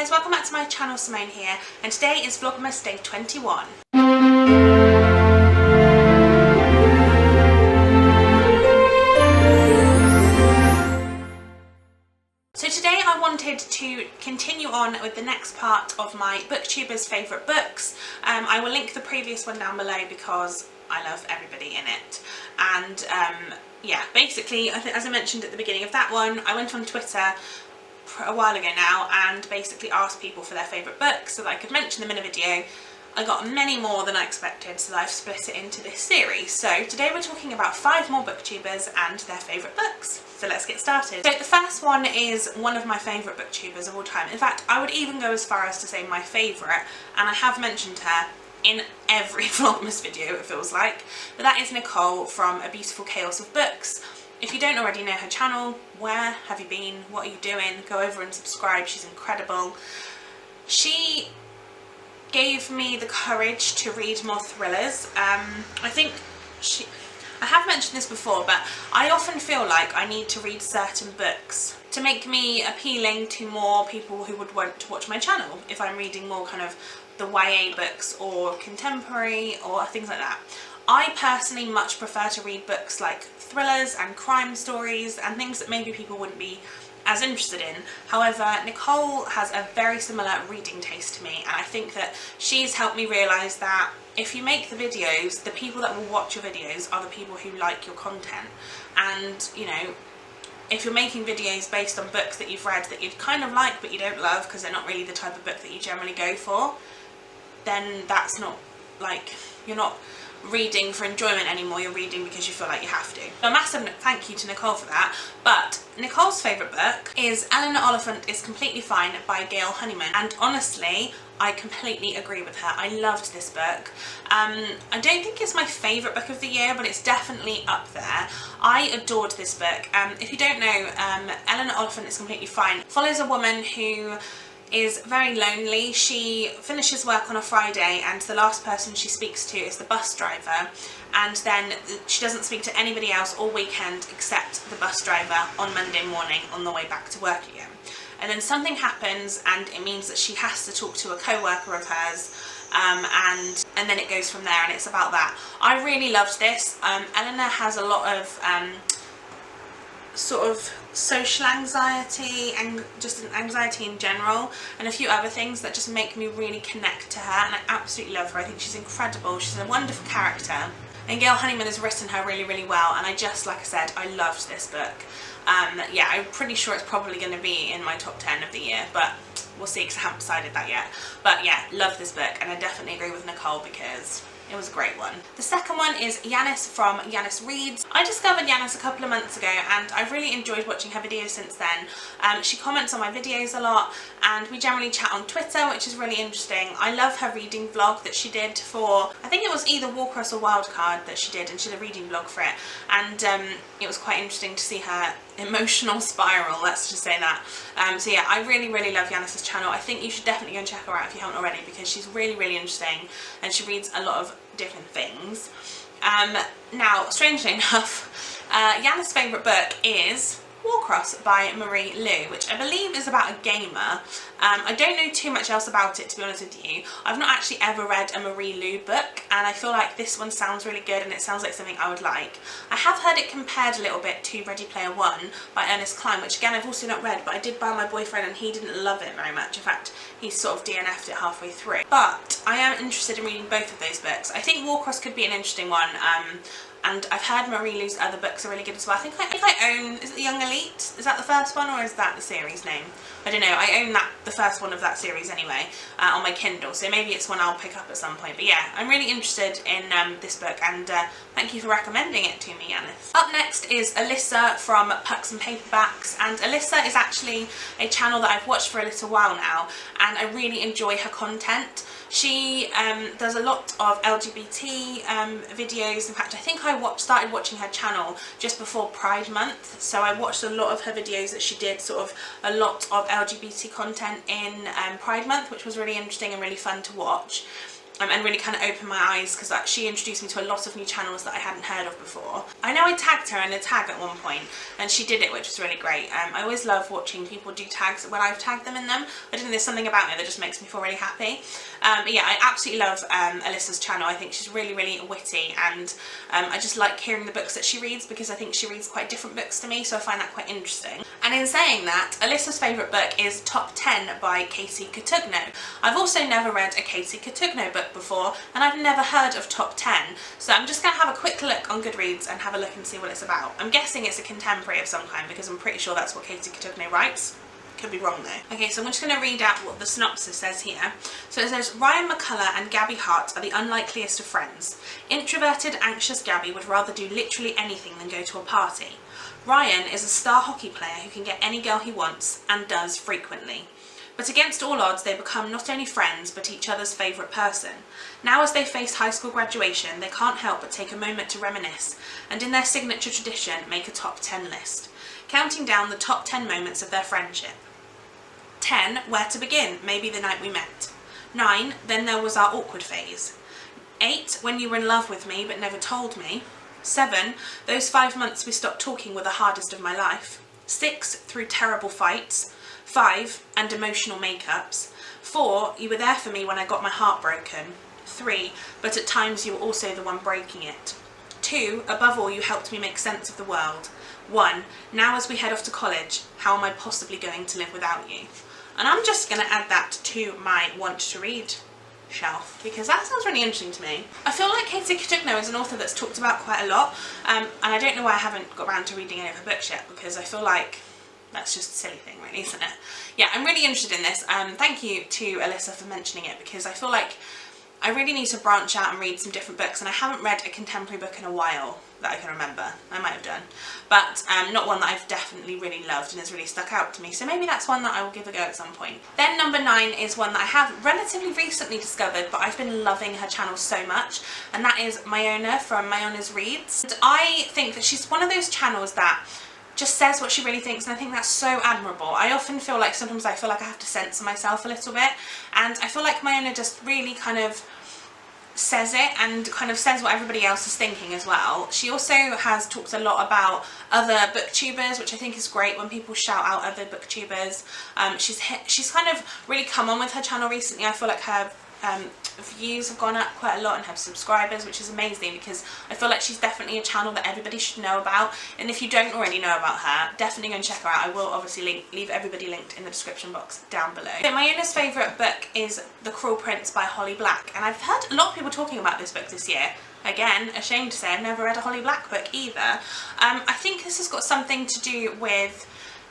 guys, welcome back to my channel. Simone here, and today is Vlogmas Day 21. So today I wanted to continue on with the next part of my BookTubers favourite books. I will link the previous one down below because I love everybody in it. And yeah, basically, I think as I mentioned at the beginning of that one, I went on Twitter a while ago now and basically asked people for their favourite books so that I could mention them in a video. I got many more than I expected, so I've split it into this series. So today we're talking about 5 more booktubers and their favourite books. So let's get started. So the first one is one of my favourite booktubers of all time. In fact, I would even go as far as to say my favourite, and I have mentioned her in every Vlogmas video it feels like, but that is Nicole from A Beautiful Chaos of Books. If you don't already know her channel, where have you been? What are you doing? Go over and subscribe, she's incredible. She gave me the courage to read more thrillers. I have mentioned this before, but I often feel like I need to read certain books to make me appealing to more people who would want to watch my channel if I'm reading more kind of the YA books or contemporary or things like that. I personally much prefer to read books like thrillers and crime stories and things that maybe people wouldn't be as interested in. However, Nicole has a very similar reading taste to me, and I think that she's helped me realise that if you make the videos, the people that will watch your videos are the people who like your content. And, you know, if you're making videos based on books that you've read that you'd kind of like but you don't love because they're not really the type of book that you generally go for, then that's not, like, you're not reading for enjoyment anymore, you're reading because you feel like you have to. So a massive thank you to Nicole for that. But Nicole's favourite book is Eleanor Oliphant is Completely Fine by Gail Honeyman, and honestly I completely agree with her. I loved this book. I don't think it's my favourite book of the year, but it's definitely up there. I adored this book. If you don't know, Eleanor Oliphant is Completely Fine follows a woman who is very lonely. She finishes work on a Friday and the last person she speaks to is the bus driver, and then she doesn't speak to anybody else all weekend except the bus driver on Monday morning on the way back to work again. And then something happens and it means that she has to talk to a co-worker of hers, and then it goes from there, and it's about that. I really loved this. Eleanor has a lot of sort of social anxiety and just anxiety in general, and a few other things that just make me really connect to her, and I absolutely love her. I think she's incredible. She's a wonderful character, and Gail Honeyman has written her really, really well, and I just, like I said, I loved this book. Yeah, I'm pretty sure it's probably going to be in my top 10 of the year, but we'll see because I haven't decided that yet. But yeah, love this book, and I definitely agree with Nicole because it was a great one. The second one is Yanis from Yanis Reads. I discovered Yanis a couple of months ago and I've really enjoyed watching her videos since then. She comments on my videos a lot and we generally chat on Twitter, which is really interesting. I love her reading vlog that she did for, I think it was either Warcross or Wildcard that she did, and she did a reading vlog for it, and it was quite interesting to see her emotional spiral, let's just say that. So yeah, I really, really love Yanis's channel. I think you should definitely go and check her out if you haven't already, because she's really, really interesting and she reads a lot of different things. Now, strangely enough, Yanis' favourite book is Warcross by Marie Lu, which I believe is about a gamer. I don't know too much else about it, to be honest with you. I've not actually ever read a Marie Lu book, and I feel like this one sounds really good and it sounds like something I would like. I have heard it compared a little bit to Ready Player One by Ernest Cline, which again I've also not read, but I did buy my boyfriend and he didn't love it very much. In fact, he sort of DNF'd it halfway through. But I am interested in reading both of those books. I think Warcross could be an interesting one. And I've heard Marie Lu's other books are really good as well. I think I own, is it The Young Elite? Is that the first one, or is that the series name? I don't know, I own the first one of that series anyway, on my Kindle, so maybe it's one I'll pick up at some point. But yeah, I'm really interested in this book, and thank you for recommending it to me, Yanis. Up next is Alyssa from Pucks and Paperbacks, and Alyssa is actually a channel that I've watched for a little while now, and I really enjoy her content. She does a lot of LGBT videos. In fact, I think I started watching her channel just before Pride Month, so I watched a lot of her videos that she did, sort of a lot of LGBT content in Pride Month, which was really interesting and really fun to watch. and really kind of opened my eyes, because she introduced me to a lot of new channels that I hadn't heard of before. I know I tagged her in a tag at one point and she did it, which was really great. I always love watching people do tags when I've tagged them in them. I don't know, there's something about it that just makes me feel really happy. But yeah, I absolutely love Alyssa's channel. I think she's really, really witty, and I just like hearing the books that she reads, because I think she reads quite different books to me, so I find that quite interesting. And in saying that, Alyssa's favourite book is Top 10 by Casey Cotugno. I've also never read a Casey Cotugno book before, and I've never heard of Top 10, so I'm just going to have a quick look on Goodreads and have a look and see what it's about. I'm guessing it's a contemporary of some kind, because I'm pretty sure that's what Casey Cotugno writes. Could be wrong though. Okay, so I'm just going to read out what the synopsis says here. So it says, Ryan McCullough and Gabby Hart are the unlikeliest of friends. Introverted, anxious Gabby would rather do literally anything than go to a party. Ryan is a star hockey player who can get any girl he wants, and does frequently. But against all odds, they become not only friends, but each other's favourite person. Now as they face high school graduation, they can't help but take a moment to reminisce, and in their signature tradition, make a top 10 list, counting down the top 10 moments of their friendship. 10, where to begin, maybe the night we met. 9, then there was our awkward phase. 8, when you were in love with me but never told me. 7, those 5 months we stopped talking were the hardest of my life. 6, through terrible fights. 5, and emotional makeups. 4, you were there for me when I got my heart broken. 3, but at times you were also the one breaking it. 2, above all, you helped me make sense of the world. 1, now as we head off to college, how am I possibly going to live without you? And I'm just going to add that to my want to read shelf, because that sounds really interesting to me. I feel like Casey Cotugno is an author that's talked about quite a lot, and I don't know why I haven't got around to reading any of her books yet, because I feel like that's just a silly thing really, isn't it? Yeah, I'm really interested in this. Thank you to Alyssa for mentioning it, because I feel like I really need to branch out and read some different books, and I haven't read a contemporary book in a while that I can remember. I might have done, but not one that I've definitely really loved and has really stuck out to me, so maybe that's one that I will give a go at some point. Then number 9 is one that I have relatively recently discovered, but I've been loving her channel so much, and that is Mayona from Mayona's Reads. And I think that she's one of those channels that just says what she really thinks, and I think that's so admirable. I often feel like sometimes I feel like I have to censor myself a little bit, and I feel like Mayona just really kind of says it and kind of says what everybody else is thinking as well. She also has talked a lot about other booktubers, which I think is great when people shout out other booktubers. She's kind of really come on with her channel recently. I feel like her views have gone up quite a lot and her subscribers, which is amazing, because I feel like she's definitely a channel that everybody should know about, and if you don't already know about her, definitely go and check her out. I will obviously leave everybody linked in the description box down below. So Mayona's favourite book is The Cruel Prince by Holly Black, and I've heard a lot of people talking about this book this year. Again, ashamed to say I've never read a Holly Black book either. I think this has got something to do with,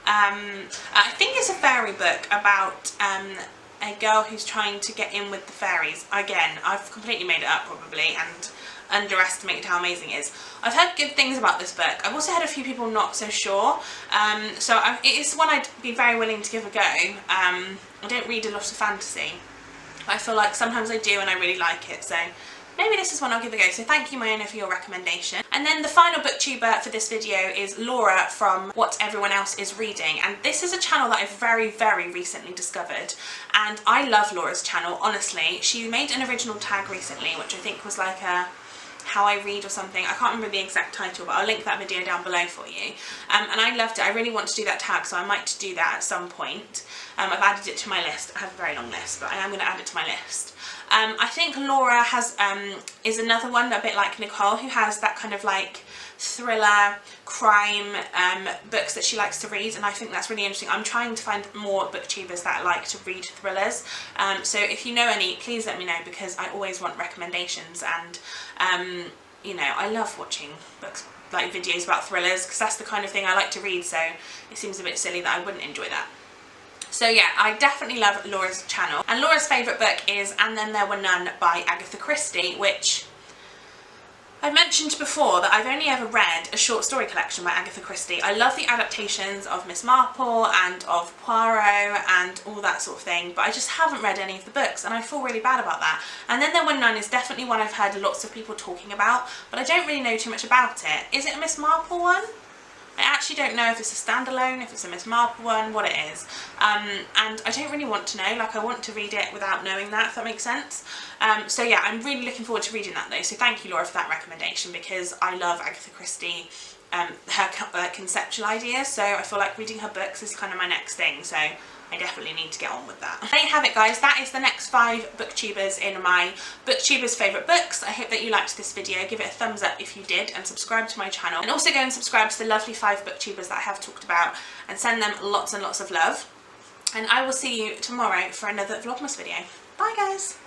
I think it's a fairy book about a girl who's trying to get in with the fairies. Again, I've completely made it up probably and underestimated how amazing it is. I've heard good things about this book. I've also had a few people not so sure, so it is one I'd be very willing to give a go. I don't read a lot of fantasy. I feel like sometimes I do and I really like it, so maybe this is one I'll give a go. So thank you, Mayona, for your recommendation. And then the final booktuber for this video is Laura from What Everyone Else Is Reading. And this is a channel that I've very, very recently discovered. And I love Laura's channel, honestly. She made an original tag recently, which I think was like a How I Read or something. I can't remember the exact title, but I'll link that video down below for you. And I loved it. I really want to do that tag, so I might do that at some point. I've added it to my list. I have a very long list, but I am going to add it to my list. I think Laura has is another one, a bit like Nicole, who has that kind of like thriller, crime books that she likes to read, and I think that's really interesting. I'm trying to find more booktubers that like to read thrillers, so if you know any, please let me know, because I always want recommendations, and you know, I love watching books, like videos about thrillers, because that's the kind of thing I like to read, so it seems a bit silly that I wouldn't enjoy that. So yeah, I definitely love Laura's channel. And Laura's favourite book is And Then There Were None by Agatha Christie, which I've mentioned before that I've only ever read a short story collection by Agatha Christie. I love the adaptations of Miss Marple and of Poirot and all that sort of thing, but I just haven't read any of the books, and I feel really bad about that. And Then There Were None is definitely one I've heard lots of people talking about, but I don't really know too much about it. Is it a Miss Marple one? I actually don't know if it's a standalone, if it's a Miss Marple one, what it is. And I don't really want to know, like I want to read it without knowing that, if that makes sense. So yeah, I'm really looking forward to reading that though, so thank you Laura for that recommendation, because I love Agatha Christie, her conceptual ideas, so I feel like reading her books is kind of my next thing, so I definitely need to get on with that. There you have it guys, that is the next 5 booktubers in my booktubers favourite books. I hope that you liked this video, give it a thumbs up if you did, and subscribe to my channel, and also go and subscribe to the lovely 5 booktubers that I have talked about, and send them lots and lots of love. And I will see you tomorrow for another Vlogmas video. Bye guys!